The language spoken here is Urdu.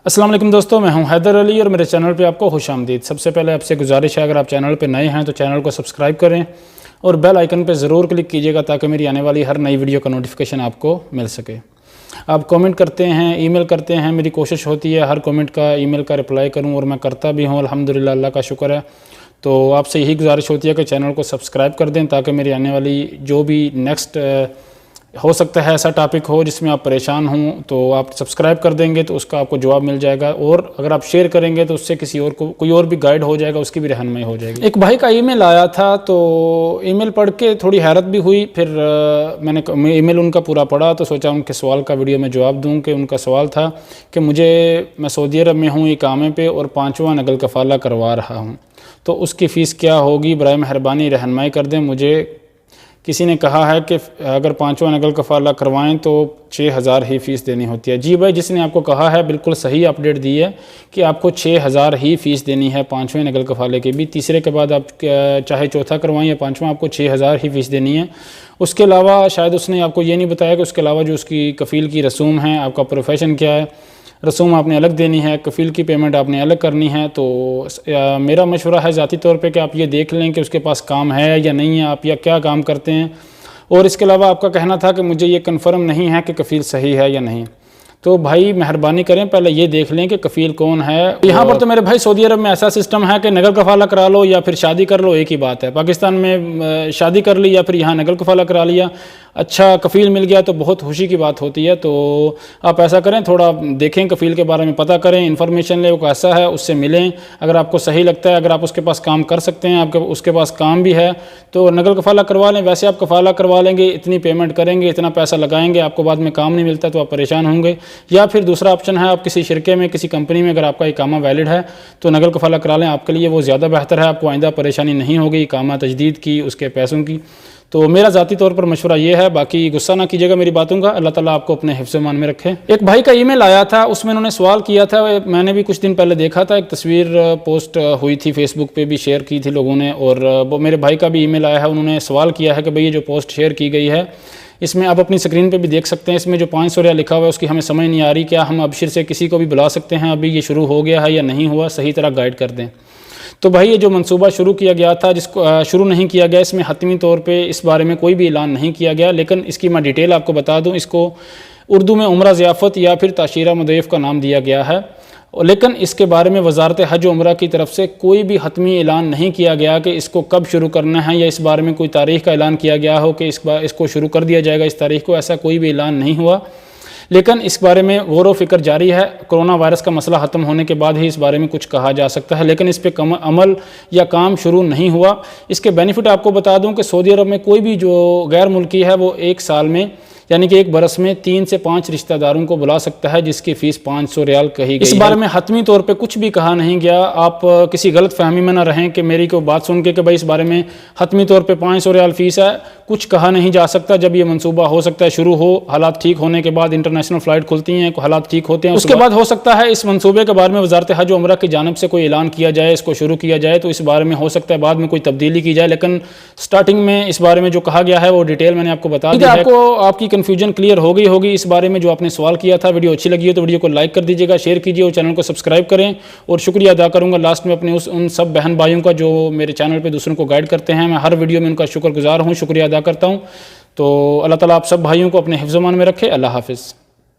السلام علیکم دوستو، میں ہوں حیدر علی اور میرے چینل پہ آپ کو خوش آمدید۔ سب سے پہلے آپ سے گزارش ہے، اگر آپ چینل پہ نئے ہیں تو چینل کو سبسکرائب کریں اور بیل آئیکن پہ ضرور کلک کیجئے گا تاکہ میری آنے والی ہر نئی ویڈیو کا نوٹیفیکیشن آپ کو مل سکے۔ آپ کومنٹ کرتے ہیں، ای میل کرتے ہیں، میری کوشش ہوتی ہے ہر کومنٹ کا ای میل کا رپلائی کروں اور میں کرتا بھی ہوں، الحمدللہ، اللہ کا شکر ہے۔ تو آپ سے یہی گزارش ہوتی ہے کہ چینل کو سبسکرائب کر دیں تاکہ میری آنے والی جو بھی نیکسٹ ہو سکتا ہے ایسا ٹاپک ہو جس میں آپ پریشان ہوں تو آپ سبسکرائب کر دیں گے تو اس کا آپ کو جواب مل جائے گا، اور اگر آپ شیئر کریں گے تو اس سے کسی اور کو کوئی اور بھی گائیڈ ہو جائے گا، اس کی بھی رہنمائی ہو جائے گی۔ ایک بھائی کا ای میل آیا تھا تو ای میل پڑھ کے تھوڑی حیرت بھی ہوئی، پھر میں نے ای میل ان کا پورا پڑھا تو سوچا ان کے سوال کا ویڈیو میں جواب دوں۔ کہ ان کا سوال تھا کہ میں سعودی عرب میں ہوں اقامے پہ اور 5واں نقل کفالہ کروا رہا ہوں، تو اس کی فیس کیا ہوگی؟ برائے مہربانی رہنمائی کر دیں مجھے۔ کسی نے کہا ہے کہ اگر 5واں نقل کفالہ کروائیں تو 6000 ہی فیس دینی ہوتی ہے۔ جی بھائی، جس نے آپ کو کہا ہے بالکل صحیح اپڈیٹ دی ہے کہ آپ کو 6000 ہی فیس دینی ہے 5ویں نقل کفالے کی بھی۔ تیسرے کے بعد آپ چاہے چوتھا کروائیں یا 5واں، آپ کو 6000 ہی فیس دینی ہے۔ اس کے علاوہ شاید اس نے آپ کو یہ نہیں بتایا کہ اس کے علاوہ جو اس کی کفیل کی رسوم ہیں، آپ کا پروفیشن کیا ہے، رسوم آپ نے الگ دینی ہے، کفیل کی پیمنٹ آپ نے الگ کرنی ہے۔ تو میرا مشورہ ہے ذاتی طور پہ کہ آپ یہ دیکھ لیں کہ اس کے پاس کام ہے یا نہیں ہے، آپ یا کیا کام کرتے ہیں۔ اور اس کے علاوہ آپ کا کہنا تھا کہ مجھے یہ کنفرم نہیں ہے کہ کفیل صحیح ہے یا نہیں، تو بھائی مہربانی کریں پہلے یہ دیکھ لیں کہ کفیل کون ہے۔ یہاں پر تو میرے بھائی سعودی عرب میں ایسا سسٹم ہے کہ نقل کفالہ کرا لو یا پھر شادی کر لو، ایک ہی بات ہے۔ پاکستان میں شادی کر لی یا پھر یہاں نقل کفالہ کرا لیا، اچھا کفیل مل گیا تو بہت خوشی کی بات ہوتی ہے۔ تو آپ ایسا کریں، تھوڑا دیکھیں، کفیل کے بارے میں پتہ کریں، انفارمیشن لیں، وہ کیسا ہے، اس سے ملیں۔ اگر آپ کو صحیح لگتا ہے، اگر آپ اس کے پاس کام کر سکتے ہیں، اس کے پاس کام بھی ہے تو نقل کفالہ کروا لیں۔ ویسے آپ کفالہ کروا لیں گے، اتنی پیمنٹ کریں گے، اتنا پیسہ لگائیں گے، آپ کو بعد میں کام نہیں ملتا تو آپ پریشان ہوں گے۔ یا پھر دوسرا آپشن ہے، آپ کسی شرکے میں، کسی کمپنی میں اگر آپ کا اقامہ ویلڈ ہے تو نقل کفالہ کرا لیں، آپ کے لیے وہ زیادہ بہتر ہے، آپ کو آئندہ پریشانی نہیں ہوگی اقامہ تجدید کی، اس کے پیسوں کی۔ تو میرا ذاتی طور پر مشورہ یہ ہے، باقی غصہ نہ کیجیے گا میری باتوں کا، اللہ تعالیٰ آپ کو اپنے حفظ و ایمان میں رکھے۔ ایک بھائی کا ای میل آیا تھا، اس میں انہوں نے سوال کیا تھا، میں نے بھی کچھ دن پہلے دیکھا تھا، ایک تصویر پوسٹ ہوئی تھی فیس بک پہ بھی شیئر کی تھی لوگوں نے، اور وہ میرے بھائی کا بھی ای میل آیا ہے، انہوں نے سوال کیا ہے کہ بھئی یہ جو پوسٹ شیئر کی گئی ہے، اس میں آپ اپنی سکرین پہ بھی دیکھ سکتے ہیں، اس میں جو 500 ریال لکھا ہوا ہے اس کی ہمیں سمجھ نہیں آ رہی، کیا ہم ابشر سے کسی کو بھی بلا سکتے ہیں؟ ابھی یہ شروع ہو گیا ہے یا نہیں ہوا؟ صحیح طرح گائیڈ کر دیں۔ تو بھائی یہ جو منصوبہ شروع کیا گیا تھا، جس کو شروع نہیں کیا گیا، اس میں حتمی طور پہ اس بارے میں کوئی بھی اعلان نہیں کیا گیا، لیکن اس کی میں ڈیٹیل آپ کو بتا دوں، اس کو اردو میں عمرہ ضیافت یا پھر تاشیرہ مضیف کا نام دیا گیا ہے، لیکن اس کے بارے میں وزارت حج و عمرہ کی طرف سے کوئی بھی حتمی اعلان نہیں کیا گیا کہ اس کو کب شروع کرنا ہے، یا اس بارے میں کوئی تاریخ کا اعلان کیا گیا ہو کہ اس کو شروع کر دیا جائے گا اس تاریخ کو، ایسا کوئی بھی اعلان نہیں ہوا۔ لیکن اس بارے میں غور و فکر جاری ہے، کرونا وائرس کا مسئلہ ختم ہونے کے بعد ہی اس بارے میں کچھ کہا جا سکتا ہے، لیکن اس پہ عمل یا کام شروع نہیں ہوا۔ اس کے بینیفٹ آپ کو بتا دوں کہ سعودی عرب میں کوئی بھی جو غیر ملکی ہے وہ ایک سال میں، یعنی کہ ایک برس میں 3 سے 5 رشتہ داروں کو بلا سکتا ہے، جس کی فیس 500 ریال کہی گئی ہے۔ اس بارے میں حتمی طور پہ کچھ بھی کہا نہیں گیا، آپ کسی غلط فہمی میں نہ رہیں کہ میری کوئی بات سن کے کہ بھائی اس بارے میں حتمی طور پہ 500 ریال فیس ہے، کچھ کہا نہیں جا سکتا۔ جب یہ منصوبہ ہو سکتا ہے شروع ہو، حالات ٹھیک ہونے کے بعد، انٹرنیشنل فلائٹ کھلتی ہیں، حالات ٹھیک ہوتے ہیں، اس کے بعد ہو سکتا ہے اس منصوبے کے بارے میں وزارت حج و عمرہ کی جانب سے کوئی اعلان کیا جائے، اس کو شروع کیا جائے، تو اس بارے میں ہو سکتا ہے بعد میں کوئی تبدیلی کی جائے، لیکن سٹارٹنگ میں اس بارے میں جو کہا گیا ہے وہ ڈیٹیل میں نے آپ کو بتا دی ہے۔ آپ کی کنفیوژن کلیئر ہوگی اس بارے میں جو آپ نے سوال کیا تھا۔ ویڈیو اچھی لگی ہے تو ویڈیو کو لائک کر دیجیے گا، شیئر کیجیے اور چینل کو سبسکرائب کریں، اور شکریہ ادا کروں گا لاسٹ میں اپنے ان سب بہن بھائیوں کا جو میرے چینل پہ دوسروں کو گائیڈ کرتے ہیں، میں ہر ویڈیو میں ان کا شکر گزار ہوں، شکریہ ادا کرتا ہوں۔ تو اللہ تعالیٰ آپ سب بھائیوں کو اپنے حفظ و امان میں رکھے۔ اللہ حافظ۔